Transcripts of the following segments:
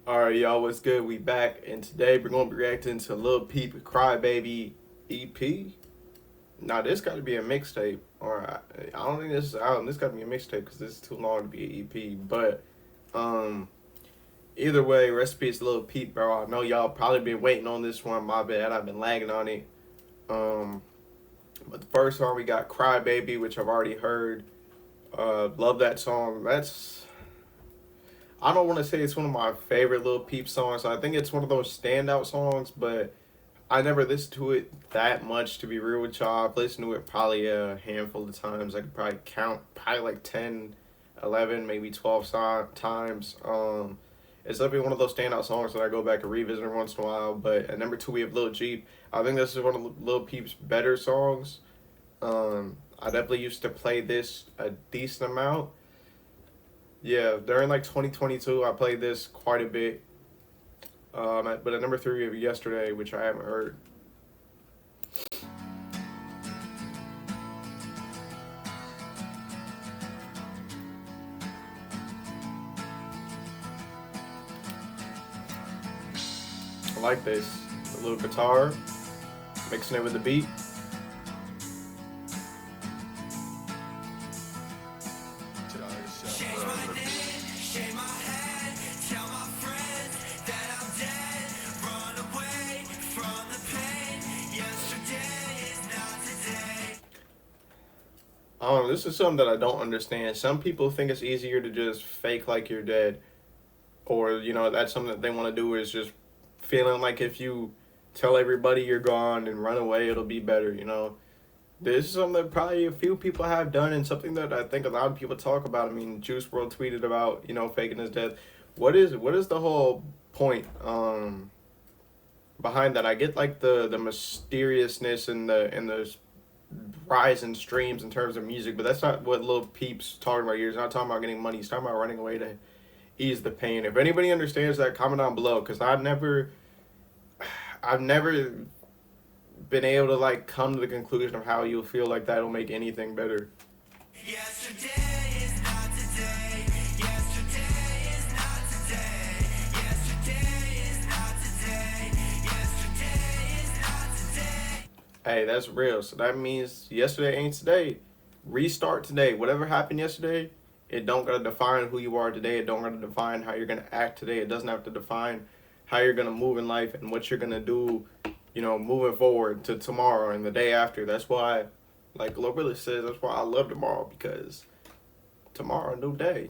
Alright, y'all, what's good? We back, and today we're gonna be reacting to Lil Peep Crybaby EP. Now, this got to be a mixtape, or I don't think this is out. This got to be a mixtape because this is too long to be an EP. But um, either way, recipes Lil Peep, bro. I know y'all probably been waiting on this one. My bad, I've been lagging on it. Um, but the first song we got Crybaby, which I've already heard. Love that song. I don't want to say it's one of my favorite Lil Peep songs. I think it's one of those standout songs, but I never listened to it that much, to be real with y'all. I've listened to it probably a handful of times. I could probably count probably like 10, 11, maybe 12 times. It's definitely one of those standout songs that I go back and revisit every once in a while. But at number two, we have Lil Jeep. I think this is one of Lil Peep's better songs. I definitely used to play this a decent amount. Yeah, during like 2022, I played this quite a bit. But at number three, we have Yesterday, which I haven't heard. I like this. A little guitar, mixing it with the beat. This is something that I don't understand. Some people think it's easier to just fake like you're dead, or that's something that they want to do is just feeling like if you tell everybody you're gone and run away, it'll be better. This is something that probably a few people have done, and something that I think a lot of people talk about. I mean, Juice World tweeted about faking his death. What is the whole point behind that? I get like the mysteriousness and the rise in streams in terms of music, but that's not what Lil Peep's talking about here. He's not talking about getting money. He's talking about running away to ease the pain. If anybody understands that, comment down below, because I've never been able to like come to the conclusion of how you'll feel like that'll make anything better. Yesterday is not today. Yesterday is not today. Yesterday is not today. Yesterday is not today. Hey, that's real. So that means yesterday ain't today. Restart today. Whatever happened yesterday, it don't gotta define who you are today. It don't gotta define how you're gonna act today. It doesn't have to define how you're gonna move in life and what you're gonna do, moving forward to tomorrow and the day after. That's why, like Glorilla says, that's why I love tomorrow, because tomorrow, a new day.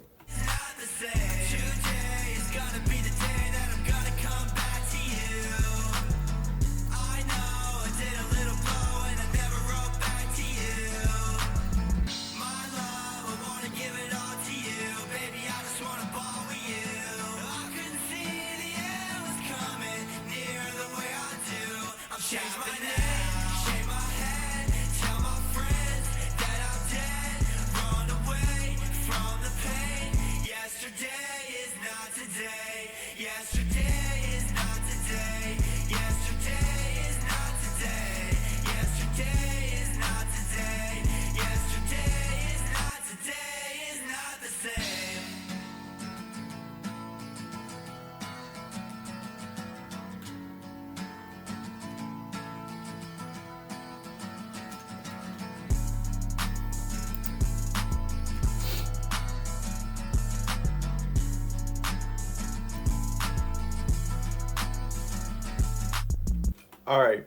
All right.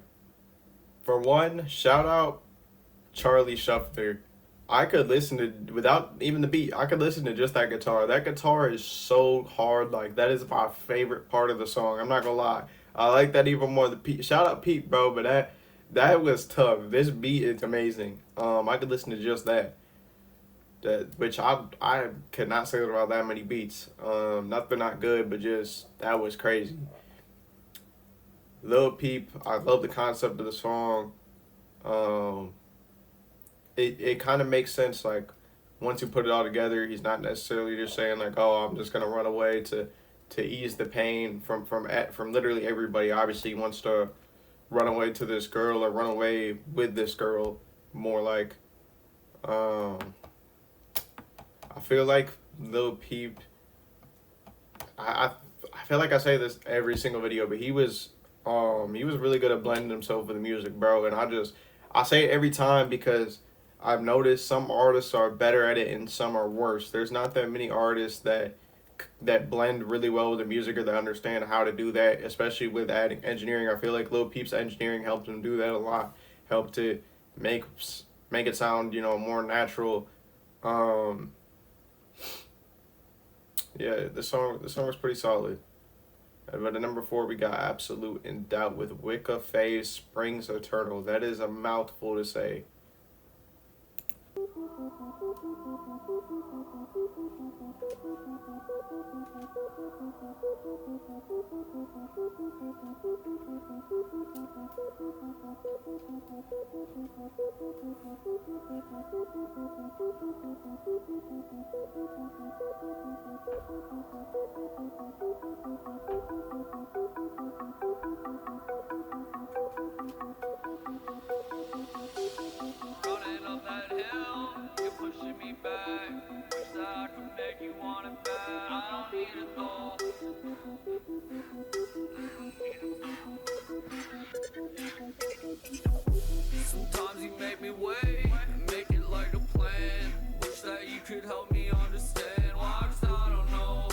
For one, shout out Charlie Shuffler. I could listen to, without even the beat, I could listen to just that guitar. That guitar is so hard. Like, that is my favorite part of the song. I'm not gonna lie. I like that even more. Shout out Pete, bro, but that was tough. This beat is amazing. I could listen to just that. Which I could not say about that many beats. Nothing not good, but just that was crazy. Lil Peep, I love the concept of the song. Um, it kind of makes sense, like, once you put it all together. He's not necessarily just saying like, oh, I'm just gonna run away to ease the pain from literally everybody. Obviously, he wants to run away to this girl or run away with this girl. More like, um, I feel like Lil Peep. I feel like I say this every single video, but he was really good at blending himself with the music, bro. And I say it every time because I've noticed some artists are better at it and some are worse. There's not that many artists that blend really well with the music or that understand how to do that, especially with adding engineering. I feel like Lil Peep's engineering helped him do that a lot. Helped to make make it sound, you know, more natural. Um, yeah, the song was pretty solid. But at number 4, we got Absolute in Doubt with Wicca Phase Springs Eternal. That is a mouthful to say. Running up that hill, you're pushing me back. Wish that I could make you want it back. I don't need it though. Sometimes you make me wait and make it like a plan. Wish that you could help me understand why, 'cause I don't know.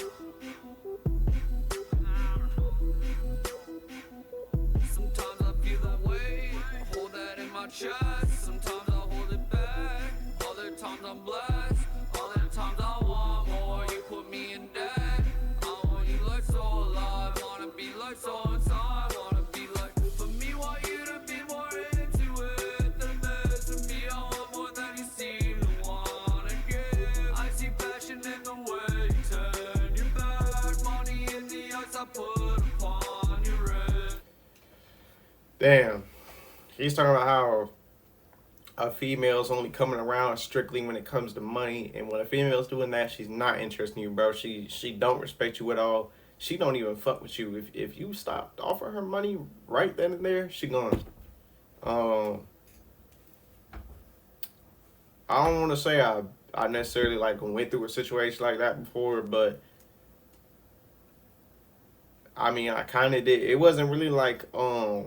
Sometimes I feel the weight, I hold that in my chest. Sometimes I hold it back, other times I'm blessed. Other times I want more, you put me in debt. I want you like so alive, wanna be like so inside. Wanna be like, for me, want you to be more into it than this. For me, I want more than you seem to wanna give. I see passion in the way you turn your back. Money in the eyes I put upon your wrist. Damn. He's talking about how a female's only coming around strictly when it comes to money, and when a female's doing that, she's not interested in you, bro. She don't respect you at all. She don't even fuck with you. If you stop offering her money right then and there, she gone. I don't want to say I necessarily like went through a situation like that before, but I mean I kind of did. It wasn't really like a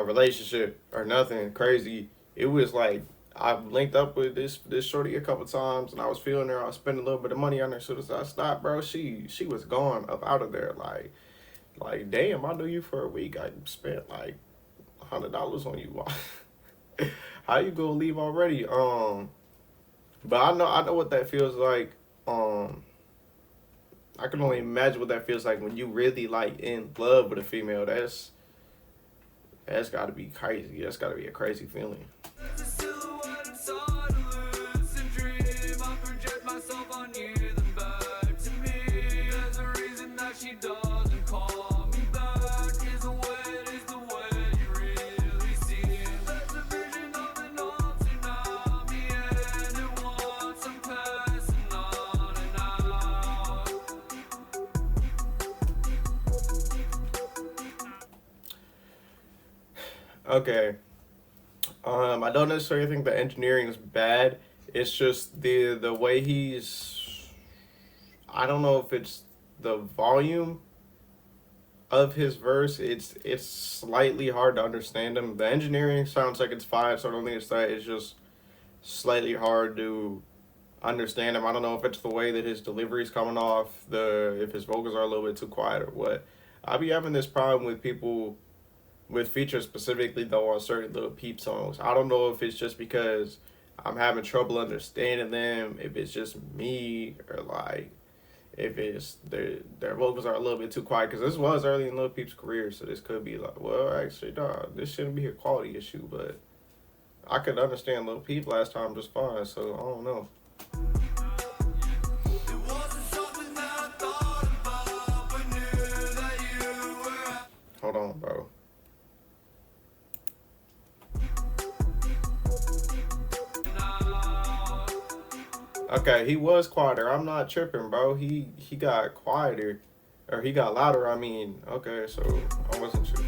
relationship or nothing crazy. It was like I linked up with this shorty a couple times, and I was feeling her. I was spending a little bit of money on her. So as I stopped, bro, she was gone up out of there. Like damn, I knew you for a week. I spent like $100 on you. How you gonna leave already? But I know what that feels like. I can only imagine what that feels like when you really like in love with a female. That's got to be crazy. That's got to be a crazy feeling. Okay. I don't necessarily think the engineering is bad. It's just the way he's. I don't know if it's the volume of his verse. It's slightly hard to understand him. The engineering sounds like it's fine, so I don't think it's that. It's just slightly hard to understand him. I don't know if it's the way that his delivery's coming off, if his vocals are a little bit too quiet or what. I be having this problem with people with features specifically though on certain Lil Peep songs. I don't know if it's just because I'm having trouble understanding them, if it's just me, or like if it's their vocals are a little bit too quiet. Because this was early in Lil Peep's career, so this could be like, well, actually, nah, this shouldn't be a quality issue. But I could understand Lil Peep last time just fine, so I don't know. Hold on, bro. Okay, he was quieter. I'm not tripping, bro. He got quieter, or he got louder. I mean, okay, so I wasn't tripping.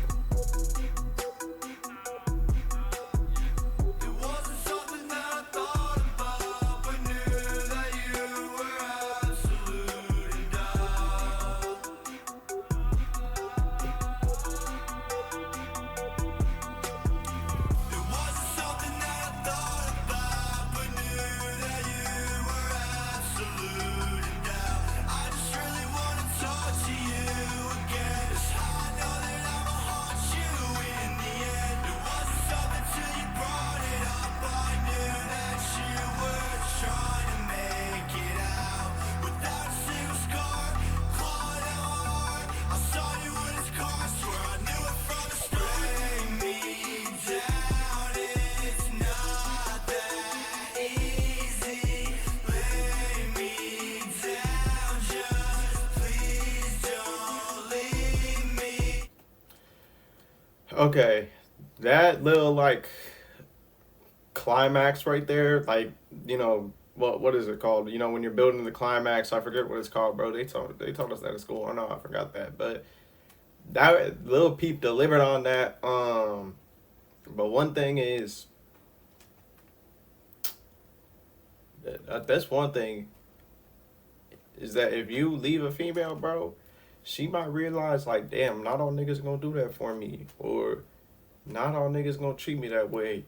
Okay, that little like climax right there, like what is it called? When you're building the climax, I forget what it's called, bro. They told us that at school. I know I forgot that, but that Lil Peep delivered on that. But one thing is that's one thing is that if you leave a female, bro, she might realize like, damn, not all niggas gonna do that for me, or not all niggas gonna treat me that way,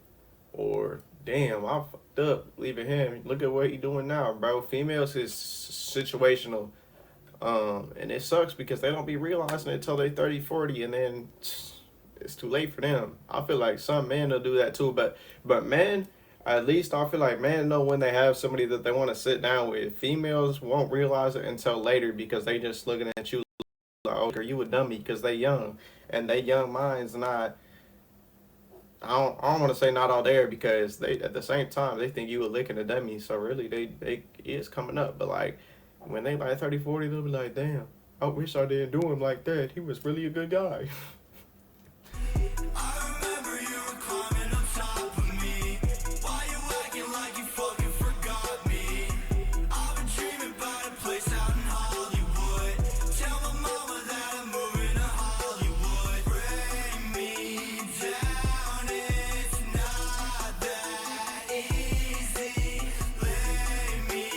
or damn, I fucked up leaving him. Look at what he doing now, bro. Females is situational. And it sucks because they don't be realizing it until they 30, 40, and then it's too late for them. I feel like some men will do that too, but men, at least I feel like men know when they have somebody that they want to sit down with. Females won't realize it until later because they just looking at you like, oh, you a dummy because they young, and they young minds not. I don't want to say not all there because they at the same time they think you a licking a dummy. So really they is coming up, but like when they like 30, 40, they'll be like, damn, I wish I didn't do him like that. He was really a good guy. I remember you were climbing on top of me. Why you acting like you fucking forgot me? I've been dreaming about a place out in Hollywood. Tell my mama that I'm moving to Hollywood. Bring me down, it's not that easy. Lay me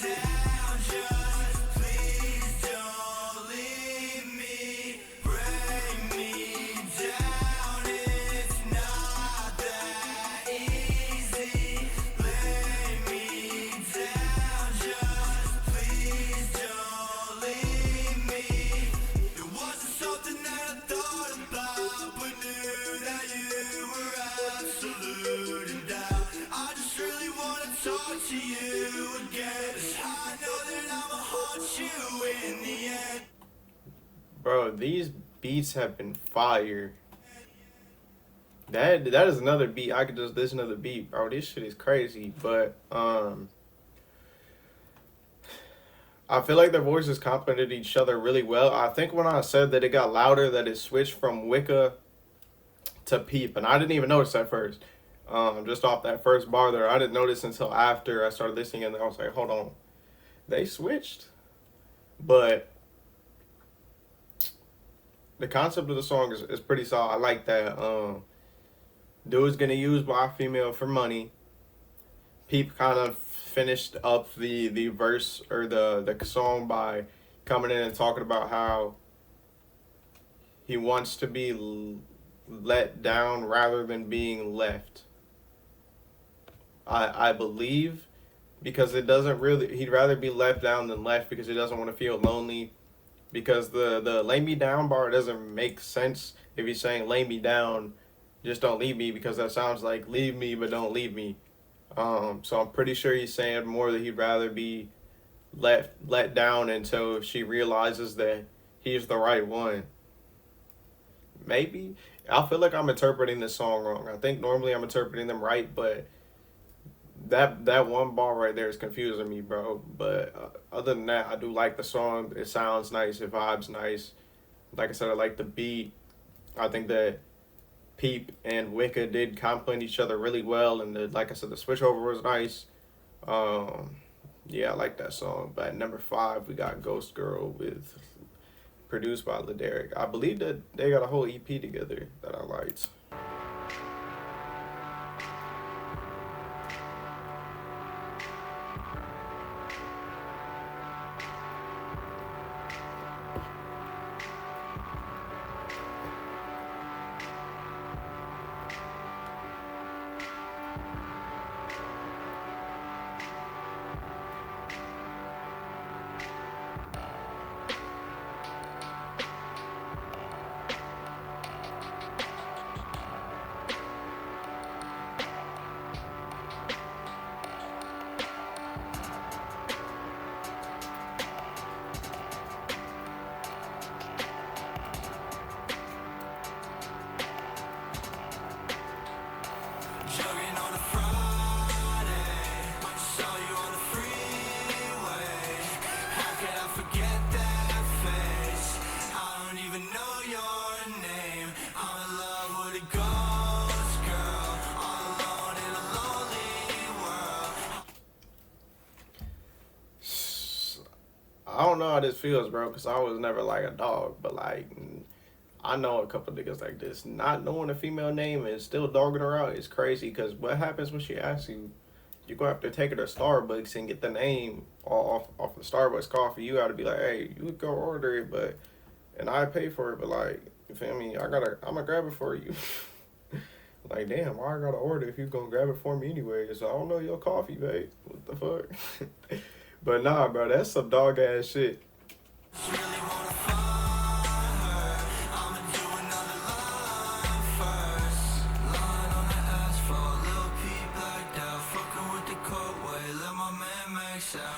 down, just please don't leave me. Bring me down, it's not that easy. Lay me down, just please don't leave me. It wasn't something that I thought about, but knew that you were absolute in doubt. I just really wanna talk to you again. I know that I'ma haunt you in the end. Bro, these beats have been fire. That is another beat. I could just listen to the beat, bro. This shit is crazy. But I feel like their voices complemented each other really well. I think when I said that it got louder, that it switched from Wicca to Peep, and I didn't even notice at first. Just off that first bar there, I didn't notice until after I started listening, and I was like, hold on, they switched. But the concept of the song is pretty solid. I like that. Dude's gonna use my female for money. Peep kind of finished up the verse or the song by coming in and talking about how he wants to be let down rather than being left. I believe because it doesn't really, he'd rather be left down than left because he doesn't want to feel lonely, because the lay me down bar doesn't make sense if he's saying lay me down, just don't leave me, because that sounds like leave me but don't leave me. So I'm pretty sure he's saying more that he'd rather be let down until she realizes that he's the right one. Maybe I feel like I'm interpreting this song wrong. I think normally I'm interpreting them right, but that one bar right there is confusing me, bro. But other than that, I do like the song. It sounds nice. It vibes nice. Like I said, I like the beat. I think that Peep and Wicca did complement each other really well, and like I said, the switchover was nice. Yeah, I like that song. But at number 5, we got Ghost Girl with produced by Laderick. I believe that they got a whole EP together that I liked. this feels, bro, because I was never like a dog, but like I know a couple niggas like this. Not knowing a female name and still dogging her out is crazy. Because what happens when she asks you? You go have to take her to Starbucks and get the name off the Starbucks coffee. You got to be like, hey, you go order it, but and I pay for it. But like, you feel me? I'm gonna grab it for you. Like, damn, why I gotta order if you gonna grab it for me anyway? So I don't know your coffee, babe. What the fuck? But nah, bro, that's some dog ass shit.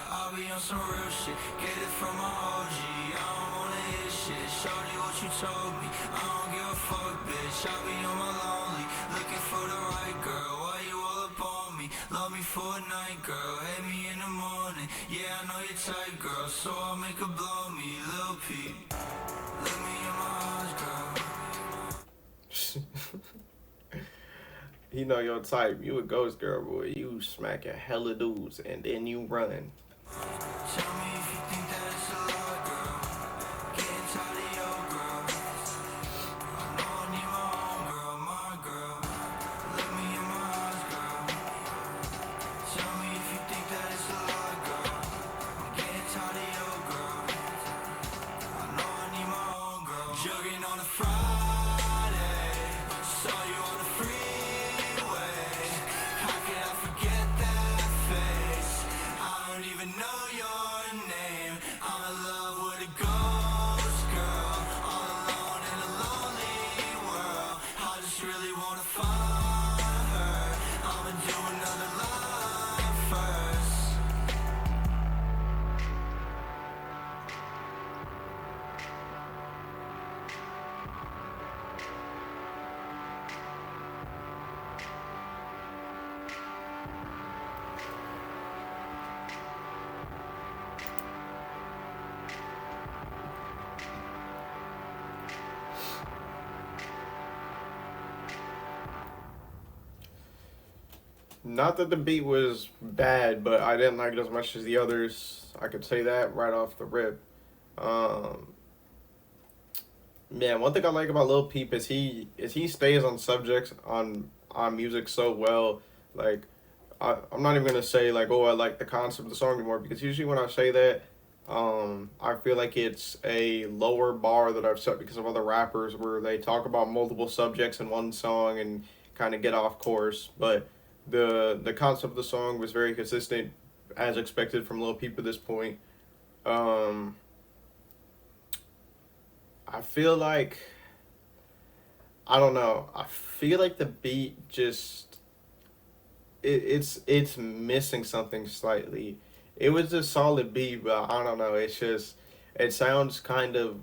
I'll be on some real shit, get it from my OG. I don't wanna hear shit, shorty what you told me. I don't give a fuck, bitch, I be on my lonely, looking for the right girl. Why you all up on me? Love me for a night, girl, hate me in the morning. Yeah, I know you're tight, girl, so I'll make her blow me. Lil Peep, let me in my eyes, girl. You know your type. You a ghost girl, boy. You smacking hella dudes and then you run. Tell me if you think that it's a lie, girl. Getting tired of your girl. I know I need my own girl, my girl. Let me in my eyes, girl. Tell me if you think that it's a lie, girl. I'm getting tired of your girl. I know I need my own girl. Jogging on a Friday, saw you on the freeway. How could I forget that face? I don't even know your name. I'm in love with a ghost girl, all alone in a lonely world. I just really wanna find her. I'ma do another life first. Not that the beat was bad, but I didn't like it as much as the others. I could say that right off the rip. Man, one thing I like about Lil Peep is he stays on subjects on music so well. Like I'm not even gonna say like, oh, I like the concept of the song anymore, because usually when I say that, I feel like it's a lower bar that I've set because of other rappers where they talk about multiple subjects in one song and kind of get off course. But the concept of the song was very consistent, as expected from Lil Peep at this point. I feel like, I don't know. I feel like the beat just it's missing something slightly. It was a solid beat, but I don't know. It's just it sounds kind of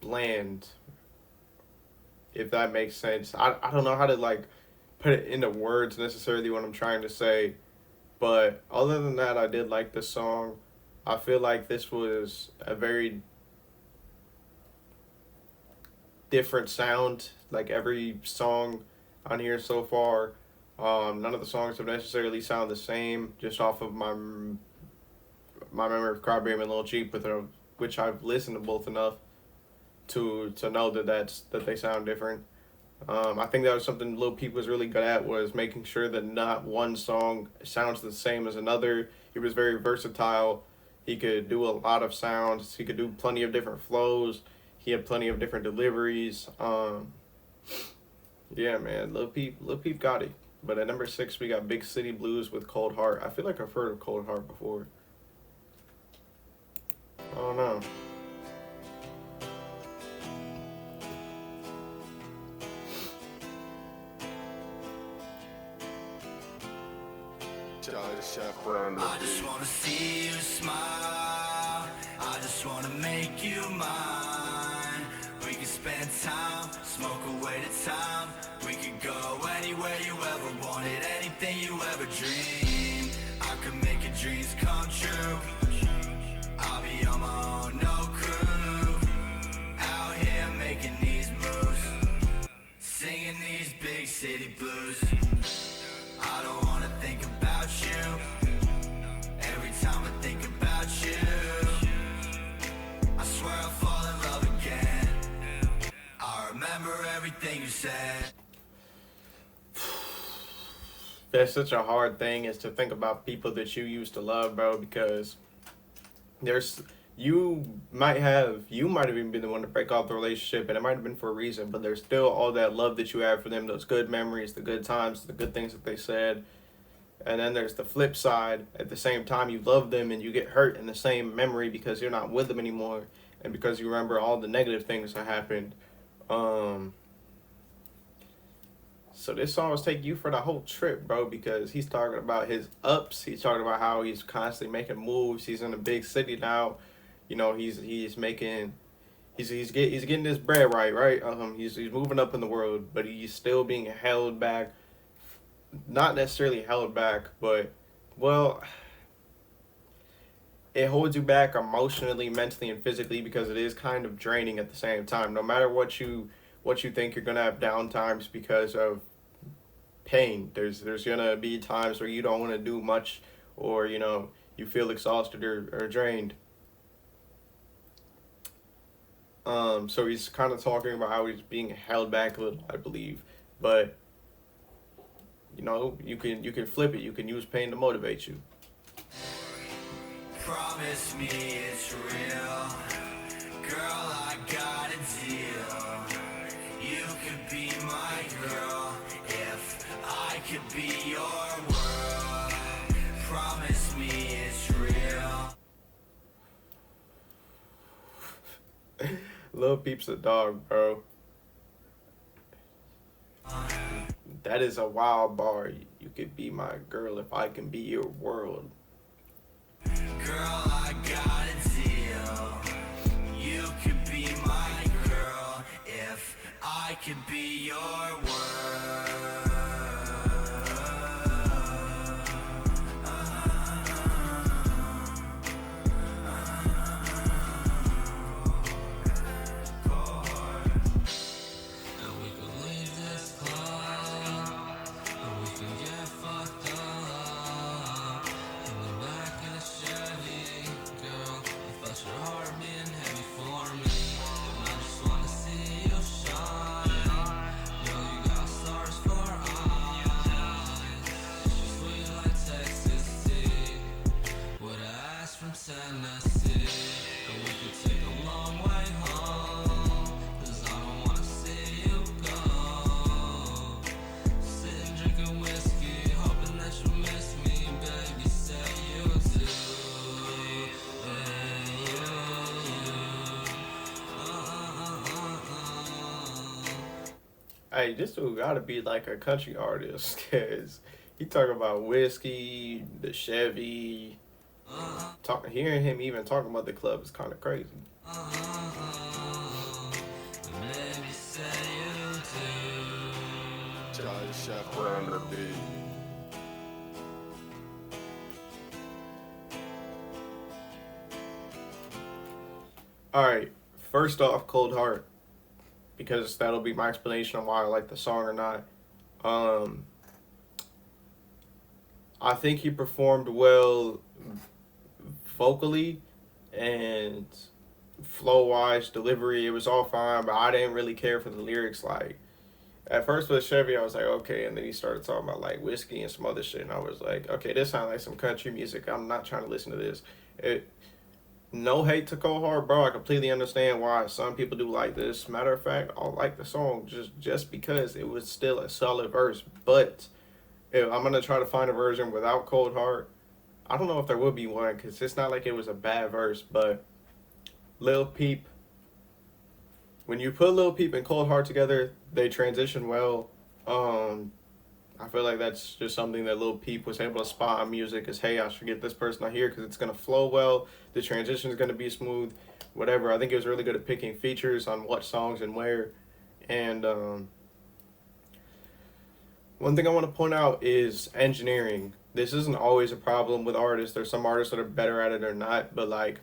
bland, if that makes sense. I don't know how to like put it into words necessarily what I'm trying to say, but other than that, I did like the song. I feel like this was a very different sound, like every song on here so far. None of the songs have necessarily sound the same, just off of my memory of Crybaby and Lil Peep, which I've listened to both enough to know that they sound different. I think that was something Lil Peep was really good at, was making sure that not one song sounds the same as another. He was very versatile. He could do a lot of sounds. He could do plenty of different flows. He had plenty of different deliveries. Yeah, man, Lil Peep got it. But at number 6, we got Big City Blues with Cold Heart. I feel like I've heard of Cold Heart before. I don't know. I just wanna see you smile. I just wanna make you mine. We can spend time, smoke away the time. We could go anywhere you ever wanted, anything you ever dreamed. I could make your dreams come true. I'll be on my own, no crew. Out here making these moves, singing these big city blues. I don't wanna think about you. Every time I think about you, everything you said. That's such a hard thing is to think about people that you used to love, bro, because there's you might have even been the one to break off the relationship and it might have been for a reason, but there's still all that love that you have for them, those good memories, the good times, the good things that they said. And then there's the flip side. At the same time, you love them and you get hurt in the same memory because you're not with them anymore and because you remember all the negative things that happened. So this song was taking you for the whole trip, bro, because he's talking about his ups. He's talking about how he's constantly making moves. He's in a big city now. You know, he's making he's getting his bread right. He's moving up in the world, but he's still being held back. Not necessarily held back, but well, it holds you back emotionally, mentally, and physically because it is kind of draining at the same time. No matter what you think, you're gonna have down times because of pain. There's gonna be times where you don't want to do much, or you know you feel exhausted or drained. So he's kind of talking about how he's being held back a little, I believe, but you know you can flip it. You can use pain to motivate you. Promise me it's real, girl, I got a deal. You could be my girl if I could be your world. Promise me it's real. Lil Peep's a dog, bro. That is a wild bar. You could be my girl if I can be your world. Girl, I got a deal. You could be my girl if I could be your world. And we could leave this club, and we can get fucked up. In the back of the Chevy, girl, I felt your heart being heavy for me. And I just wanna see you shine. Girl, you got stars for eyes. She's sweet like Texas tea, with an ass from Tennessee. And we could take a long way home, 'cause I don't wanna see you go. Sitting drinking whiskey, hoping that you miss me, baby. Say you do. Hey, this dude gotta be like a country artist, cause he talking about whiskey, the Chevy. Hearing him even talking about the club is kind of crazy. Maybe say you do. Charlie Chef on the beat. All right, first off, Cold Heart, because that'll be my explanation on why I like the song or not. I think he performed well vocally and flow wise, delivery. It was all fine, but I didn't really care for the lyrics. Like at first with Chevy, I was like, okay, and then he started talking about like whiskey and some other shit, and I was like, okay, this sounds like some country music. I'm not trying to listen to this. No hate to Cold Heart, bro. I completely understand why some people do like this. Matter of fact, I like the song just because it was still a solid verse. But if I'm gonna try to find a version without Cold Heart, I don't know if there will be one because it's not like it was a bad verse. But Lil Peep, when you put Lil Peep and Cold Heart together, they transition well. I feel like that's just something that Lil Peep was able to spot on music is, hey, I should get this person out here because it's going to flow well. The transition is going to be smooth, whatever. I think he was really good at picking features on what songs and where. And one thing I want to point out is engineering. This isn't always a problem with artists. There's some artists that are better at it or not. But, like,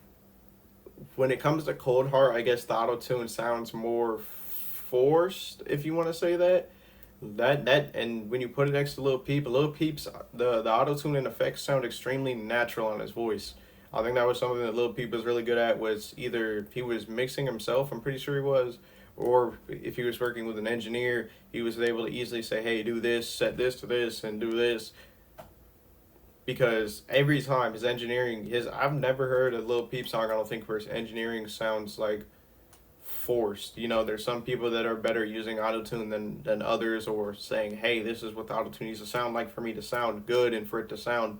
when it comes to Cold Heart, I guess the auto-tune sounds more forced, if you want to say that. And when you put it next to Lil Peep's the auto-tune and effects sound extremely natural on his voice. I think that was something that Lil Peep was really good at, was either he was mixing himself, I'm pretty sure he was, or if he was working with an engineer, he was able to easily say, hey, do this, set this to this, and do this. Because every time I've never heard a Lil Peep song, I don't think, where his engineering sounds like forced. You know, there's some people that are better using autotune than others, or saying, hey, this is what the autotune needs to sound like for me to sound good and for it to sound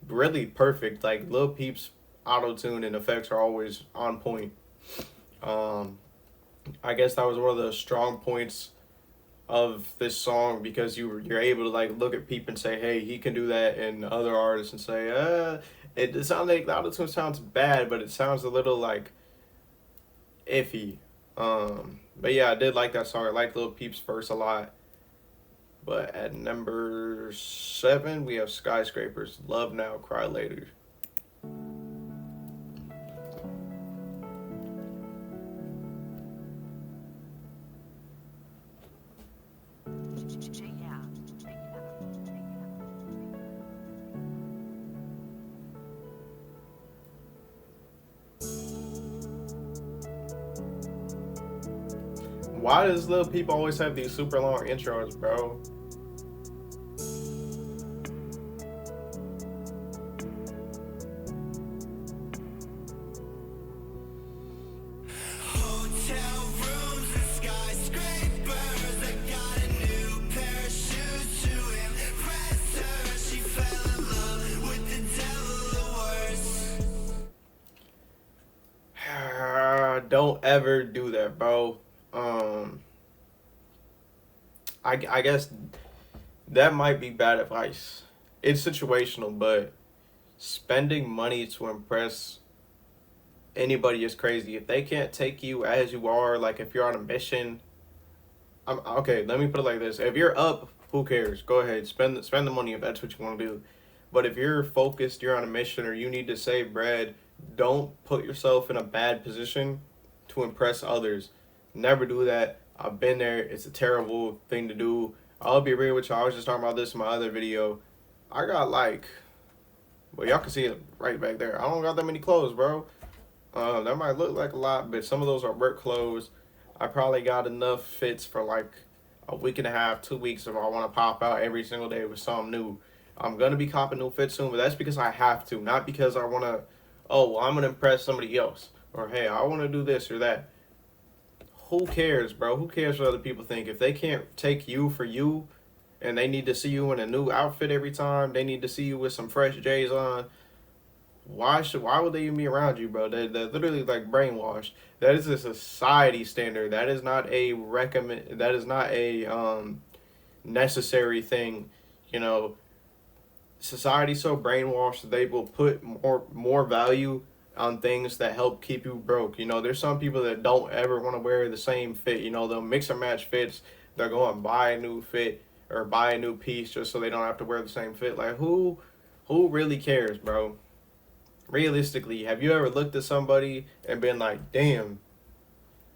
really perfect. Like Lil Peep's autotune and effects are always on point. I guess that was one of the strong points of this song, because you're able to like look at Peep and say, hey, he can do that, and other artists and say, it sounds like the autotune sounds bad, but it sounds a little like iffy. But yeah, I did like that song. I like Lil Peep's verse a lot. But at number 7, we have Skyscrapers, Love Now, Cry Later. Why does Lil Peep always have these super long intros, bro? Hotel rooms and skyscrapers. I got a new pair of shoes to impress her. She fell in love with the devil the worst. Don't ever do that, bro. I guess that might be bad advice. It's situational, but spending money to impress anybody is crazy. If they can't take you as you are, like if you're on a mission, okay, let me put it like this. If you're up, who cares? Go ahead, spend the money if that's what you want to do. But if you're focused, you're on a mission, or you need to save bread, don't put yourself in a bad position to impress others. Never do that. I've been there. It's a terrible thing to do. I'll be real with y'all. I was just talking about this in my other video. I got like, well, y'all can see it right back there. I don't got that many clothes, bro. That might look like a lot, but some of those are work clothes. I probably got enough fits for like a week and a half, 2 weeks if I want to pop out every single day with something new. I'm going to be copping new fits soon, but that's because I have to, not because I want to, oh, well, I'm going to impress somebody else. Or, hey, I want to do this or that. Who cares, bro? Who cares what other people think? If they can't take you for you, and they need to see you in a new outfit every time, they need to see you with some fresh J's on, why would they even be around you, bro? They're literally like brainwashed. That is a society standard. That is not a necessary thing. You know, society's so brainwashed that they will put more value on things that help keep you broke. You know, there's some people that don't ever want to wear the same fit. You know, they'll mix and match fits. They'll go and buy a new fit or buy a new piece just so they don't have to wear the same fit. Like, who really cares, bro? Realistically, have you ever looked at somebody and been like, damn,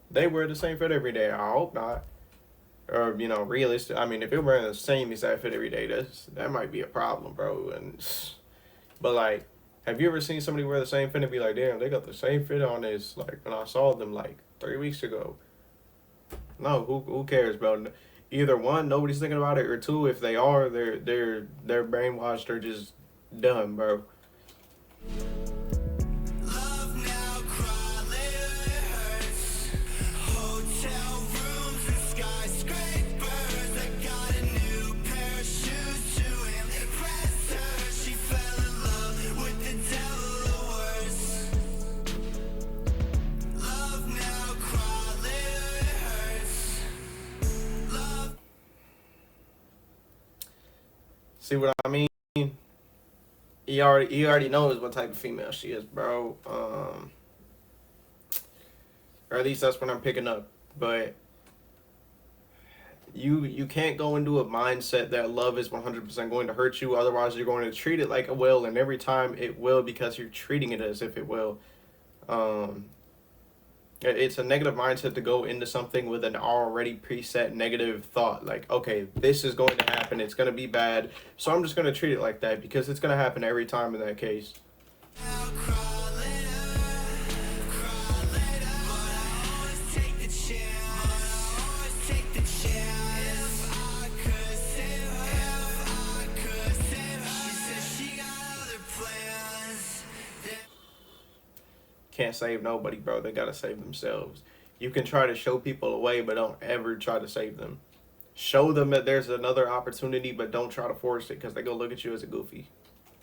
they wear the same fit every day? I hope not. Or, you know, realistic. I mean, if you're wearing the same exact fit every day, that might be a problem, bro. But like, have you ever seen somebody wear the same fit and be like, damn, they got the same fit on as like when I saw them like 3 weeks ago? No, who cares, bro? Either one, nobody's thinking about it, or two, if they are, they're brainwashed or just done, bro. Love now, cry later, it hurts. Hotel rooms and skyscrapers. I got a new pair of shoes to impress her. She fell in love with the devil the worst. Love now, cry later, it hurts. Love. See what I mean? He already knows what type of female she is, bro. Or at least that's what I'm picking up. But you can't go into a mindset that love is 100% going to hurt you. Otherwise, you're going to treat it like it will, and every time it will, because you're treating it as if it will. It's a negative mindset to go into something with an already preset negative thought. Like, okay, this is going to happen. It's going to be bad. So I'm just going to treat it like that because it's going to happen every time in that case. Cry later, but I always take the chance. can't save nobody, bro. They gotta save themselves. You can try to show people a way, but don't ever try to save them. Show them that there's another opportunity, but don't try to force it because they go look at you as a goofy.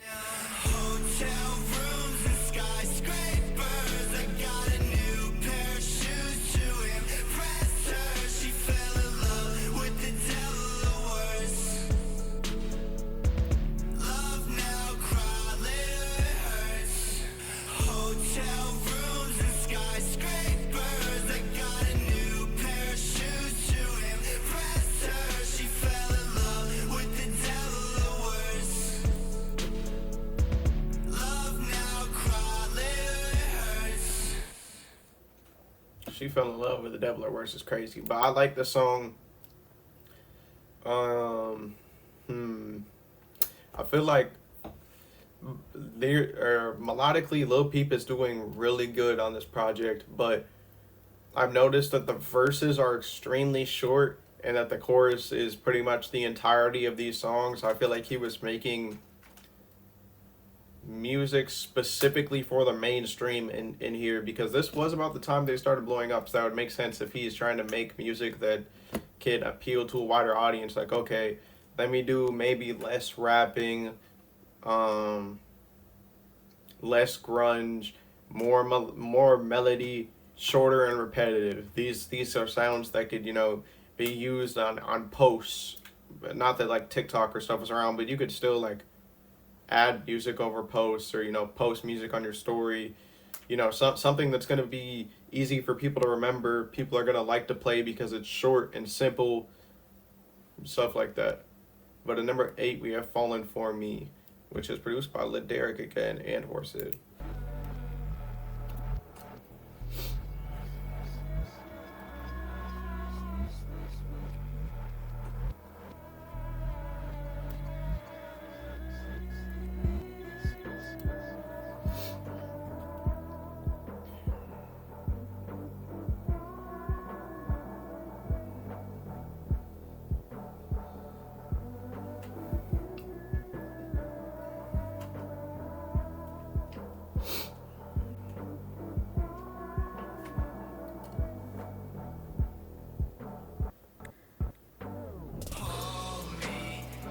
Hotel rooms and skyscrapers. I got a new pair of shoes to impress her. She fell in love with the devil the worst. Love now, cry later, it hurts. Hotel rooms and skyscrapers. I got a new pair of shoes to impress her. She fell in love with the devil the worst. Love now, cry later, it hurts. She fell in love with the devil or worse is crazy. But I like the song. I feel like melodically Lil Peep is doing really good on this project, but I've noticed that the verses are extremely short and that the chorus is pretty much the entirety of these songs. I feel like he was making music specifically for the mainstream in here, because this was about the time they started blowing up, so that would make sense if he's trying to make music that can appeal to a wider audience. Like, okay, let me do maybe less rapping, less grunge, more melody, shorter and repetitive. These are sounds that could, you know, be used on posts. But not that like TikTok or stuff was around, but you could still like add music over posts, or, you know, post music on your story. You know, something that's going to be easy for people to remember. People are going to like to play because it's short and simple, stuff like that. But at number 8, we have Fallen For Me, which is produced by Lil Derek again and Horsehead.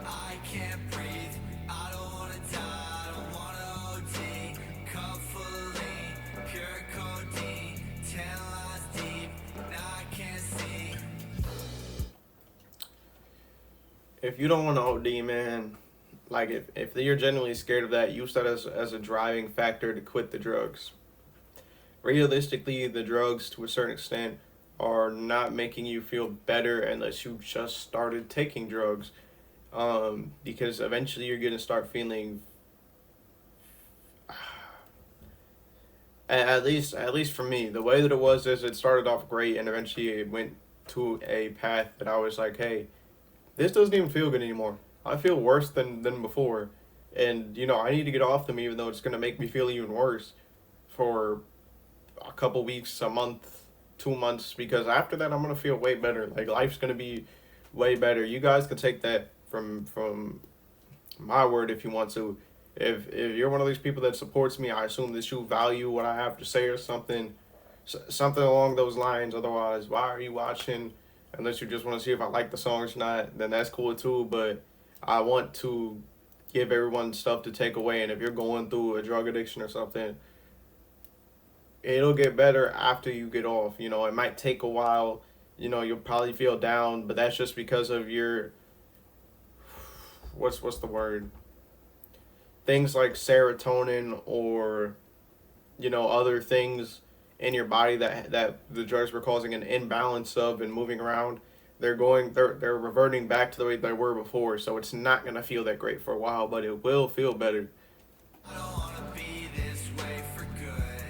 I can't breathe. I don't wanna die. I don't wanna OD. Cup full of lean, pure codeine. 10 lines deep. Now I can't see. If you don't want to OD, man, like if you're genuinely scared of that, use that as a driving factor to quit the drugs. Realistically, the drugs to a certain extent are not making you feel better unless you just started taking drugs, because eventually you're gonna start feeling, at least for me, the way that it was is it started off great and eventually it went to a path that I was like, hey, this doesn't even feel good anymore. I feel worse than before, and, you know, I need to get off them, even though it's gonna make me feel even worse for a couple weeks, a month, 2 months, because after that I'm gonna feel way better. Like, life's gonna be way better. You guys can take that from my word if you want to. If you're one of these people that supports me, I assume that you value what I have to say or something along those lines. Otherwise, why are you watching? Unless you just want to see if I like the songs or not, then that's cool too. But I want to give everyone stuff to take away, and if you're going through a drug addiction or something, it'll get better after you get off. You know, it might take a while. You know, you'll probably feel down, but that's just because of your, what's the word? Things like serotonin, or, you know, other things in your body that the drugs were causing an imbalance of and moving around. They're reverting back to the way they were before. So it's not gonna feel that great for a while, but it will feel better. I don't wanna be this way for good.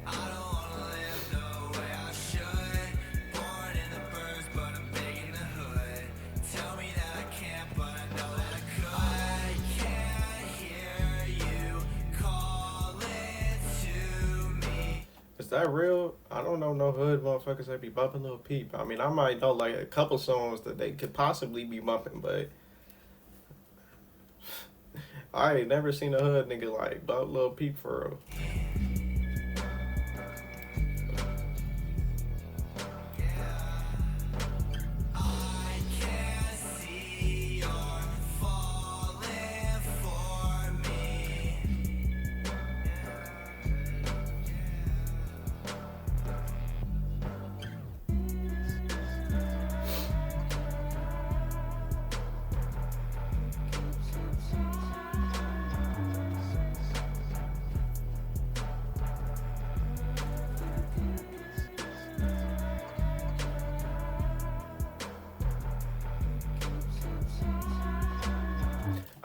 I don't wanna live the way I should. Born in the burbs, but I'm big in the hood. Tell me that I can't, but I know that I could. I can't hear you calling to me. Is that real? I don't know no hood motherfuckers that be bumping Lil Peep. I mean, I might know like a couple songs that they could possibly be bumping, but I ain't never seen a hood nigga like bump Lil Peep for real.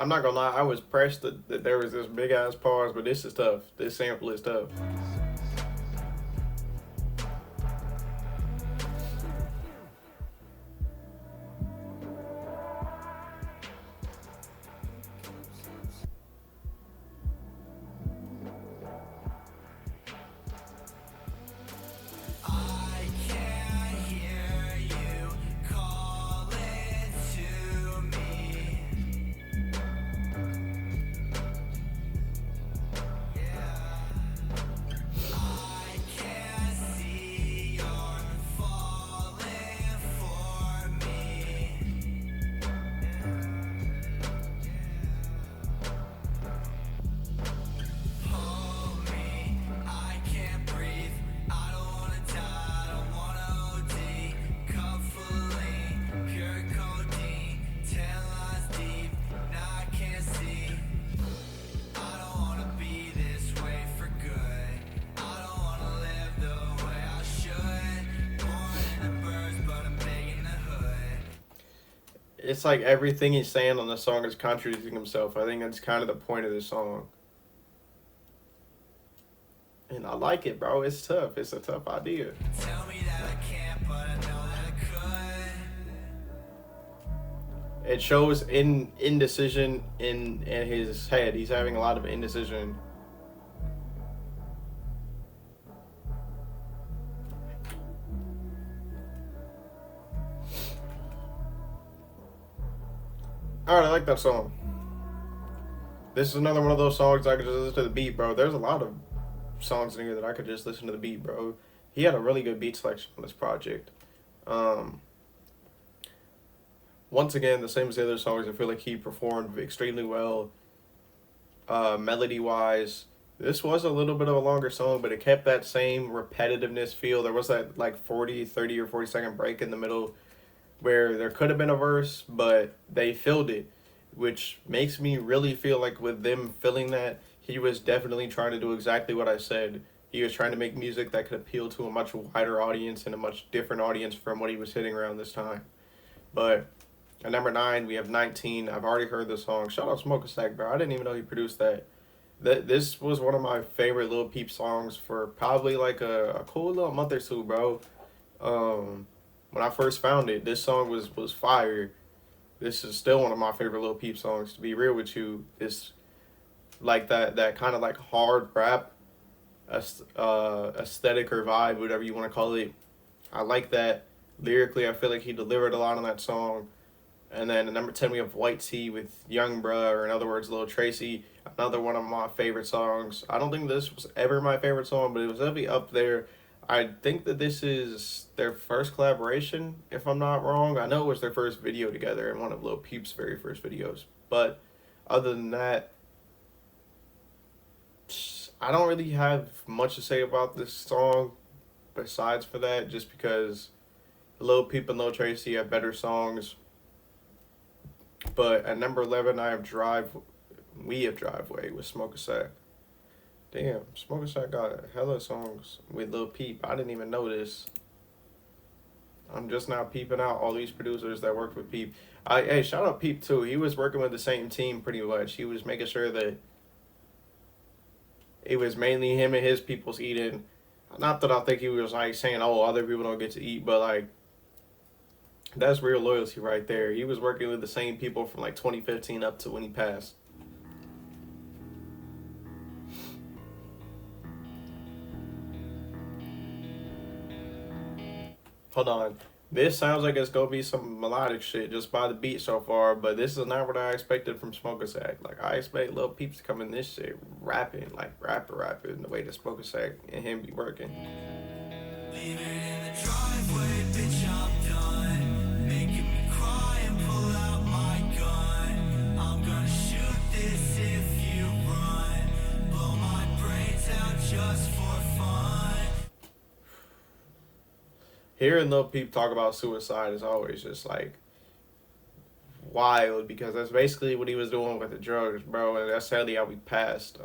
I'm not gonna lie, I was pressed that there was this big ass pause, but this is tough. This sample is tough. It's like everything he's saying on the song is contradicting himself. I think that's kind of the point of the song. And I like it, bro. It's tough. It's a tough idea. Tell me that I can't, but I know that I could. It shows indecision in his head. He's having a lot of indecision. Alright, I like that song. This is another one of those songs I could just listen to the beat, bro. There's a lot of songs in here that I could just listen to the beat, bro. He had a really good beat selection on this project. Once again, the same as the other songs, I feel like he performed extremely well. Melody-wise, this was a little bit of a longer song, but it kept that same repetitiveness feel. There was that like 30 or 40 second break in the middle where there could have been a verse, but they filled it, which makes me really feel like with them filling that, he was definitely trying to do exactly what I said. He was trying to make music that could appeal to a much wider audience and a much different audience from what he was hitting around this time. But at number 9, we have 19. I've already heard the song. Shout out Smoke a Sack, bro. I didn't even know he produced that. This was one of my favorite Lil Peep songs for probably like a cool little month or two, bro. When I first found it, this song was fire. This is still one of my favorite Lil Peep songs, to be real with you. It's like that kind of like hard rap aesthetic or vibe, whatever you want to call it. I like that. Lyrically, I feel like he delivered a lot on that song. And then at number 10, we have White Tee with Young Bruh, or in other words, Lil Tracy. Another one of my favorite songs. I don't think this was ever my favorite song, but it was definitely up there. I think that this is their first collaboration, if I'm not wrong. I know it was their first video together and one of Lil Peep's very first videos. But other than that, I don't really have much to say about this song besides for that, just because Lil Peep and Lil Tracy have better songs. But at number 11, we have Driveway with Smoke a Sack. Damn, Smoke a Sack got hella songs with Lil Peep. I didn't even know this. I'm just now peeping out all these producers that worked with Peep. Hey, shout out Peep too. He was working with the same team pretty much. He was making sure that it was mainly him and his people's eating. Not that I think he was like saying, oh, other people don't get to eat, but like, that's real loyalty right there. He was working with the same people from like 2015 up to when he passed. Hold on. This sounds like it's going to be some melodic shit just by the beat so far, but this is not what I expected from Smoke a Sack. Like, I expect Lil Peep to come in this shit rapping, like rapping, the way that Smoke a Sack and him be working. Leave it in the driveway, bitch, I'm done. Making me cry and pull out my gun. I'm gonna shoot this if you run. Blow my brains out just for fun. Hearing Lil Peep talk about suicide is always just like wild, because that's basically what he was doing with the drugs, bro, and that's sadly how we passed.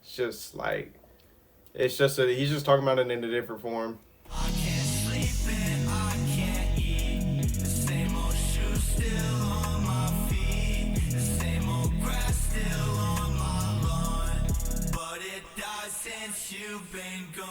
It's just like, it's just that he's just talking about it in a different form. I can't sleep and I can't eat. The same old shoes still on my feet. since you've been gone.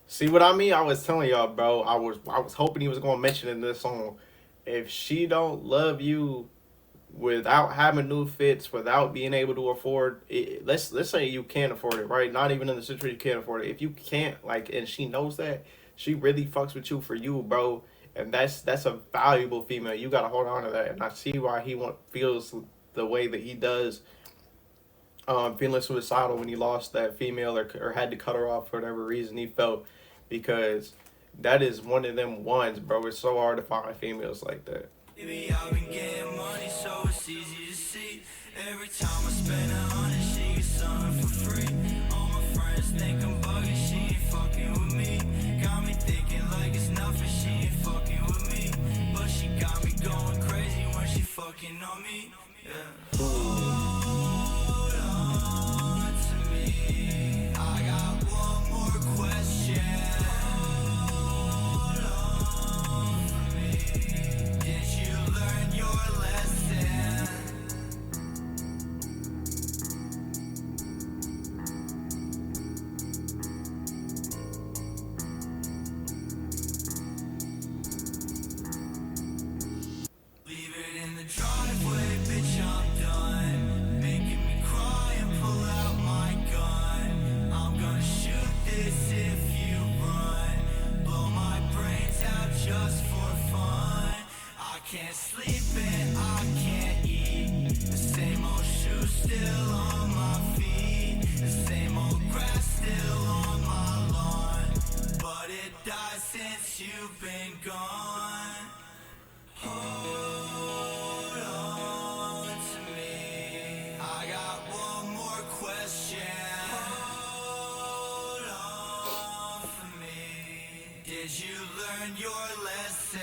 See what I mean? I was telling y'all, bro. I was hoping he was gonna mention in this song. If she don't love you without having new fits, without being able to afford it, let's say you can't afford it, right? Not even in the situation you can't afford it. If you can't, like, and she knows that, she really fucks with you for you, bro. And that's a valuable female. You gotta hold on to that. And I see why feels the way that he does. Feeling suicidal when he lost that female or had to cut her off for whatever reason he felt, because that is one of them ones, bro. It's so hard to find females like that. Baby, I've been getting money, so it's easy to see. Every time I spend 100, she gets something for free. All my friends think I'm bugging, she ain't fucking with me. Got me thinking like it's nothing, she ain't fucking with me. But she got me going crazy when she fucking on me. Yeah. Hold on to me. I got one more question. Driveway, bitch, I'm done. Making me cry and pull out my gun. I'm gonna shoot this if you run. Blow my brains out just for fun. I can't sleep and I can't eat. The same old shoes still on my feet. The same old grass still on my lawn. But it died since you've been gone. Hold on to me. I got one more question. Hold on for me. Did you learn your lesson?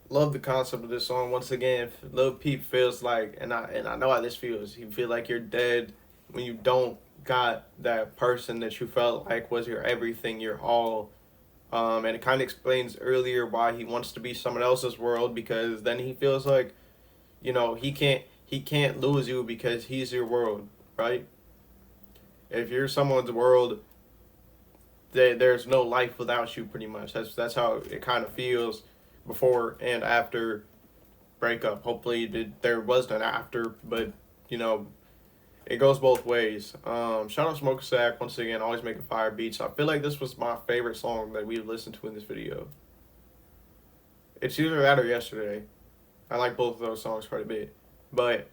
Love the concept of this song. Once again, Lil Peep feels like, and I know how this feels. You feel like you're dead when you don't got that person that you felt like was your everything, your all. And it kind of explains earlier why he wants to be someone else's world, because then he feels like, you know, he can't lose you because he's your world, right? If you're someone's world, there's no life without you, pretty much. That's how it kind of feels before and after breakup. Hopefully there wasn't an after, but you know, it goes both ways. Shout out Smoke Sack once again, always making fire beats. I feel like this was my favorite song that we've listened to in this video. It's either that or Yesterday. I like both of those songs quite a bit. But,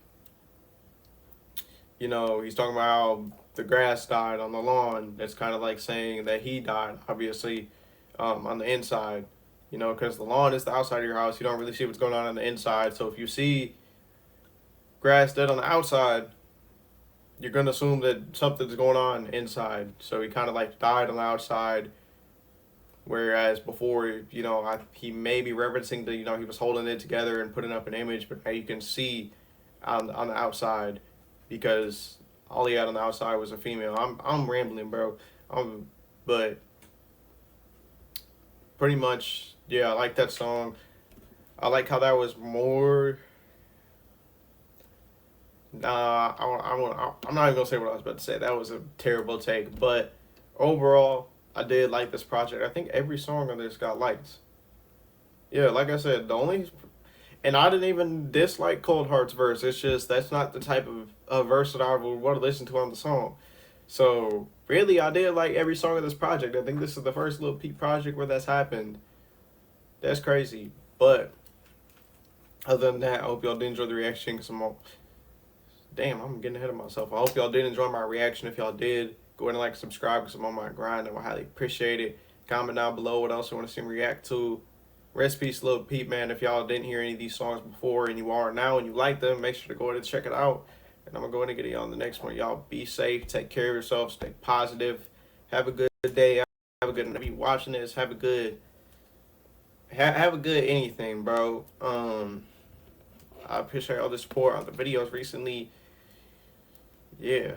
you know, he's talking about how the grass died on the lawn. It's kind of like saying that he died, obviously, on the inside. You know, because the lawn is the outside of your house. You don't really see what's going on the inside. So if you see grass dead on the outside, you're going to assume that something's going on inside. So he kind of like died on the outside. Whereas before, you know, he may be referencing that, you know, he was holding it together and putting up an image. But now you can see on the outside, because all he had on the outside was a female. I'm rambling, bro. But pretty much, yeah, I like that song. I like how that was more. I'm not even gonna say what I was about to say. That was a terrible take. But overall, I did like this project. I think every song on this got likes. Yeah, like I said, and I didn't even dislike Cold Heart's verse. It's just that's not the type of verse that I would want to listen to on the song. So really, I did like every song of this project. I think this is the first Lil Peep project where that's happened. That's crazy. But other than that, I hope y'all did enjoy the reaction. Cause I'm getting ahead of myself. I hope y'all did enjoy my reaction. If y'all did, go ahead and like, subscribe, because I'm on my grind. I would highly appreciate it. Comment down below what else you want to see me react to. Rest in peace, Lil Peep, man. If y'all didn't hear any of these songs before and you are now and you like them, make sure to go ahead and check it out. And I'm going to go ahead and get y'all on the next one. Y'all be safe. Take care of yourself. Stay positive. Have a good day. Have a good night. Be watching this. Have a good. Have a good anything, bro. I appreciate all the support on the videos recently. Yeah.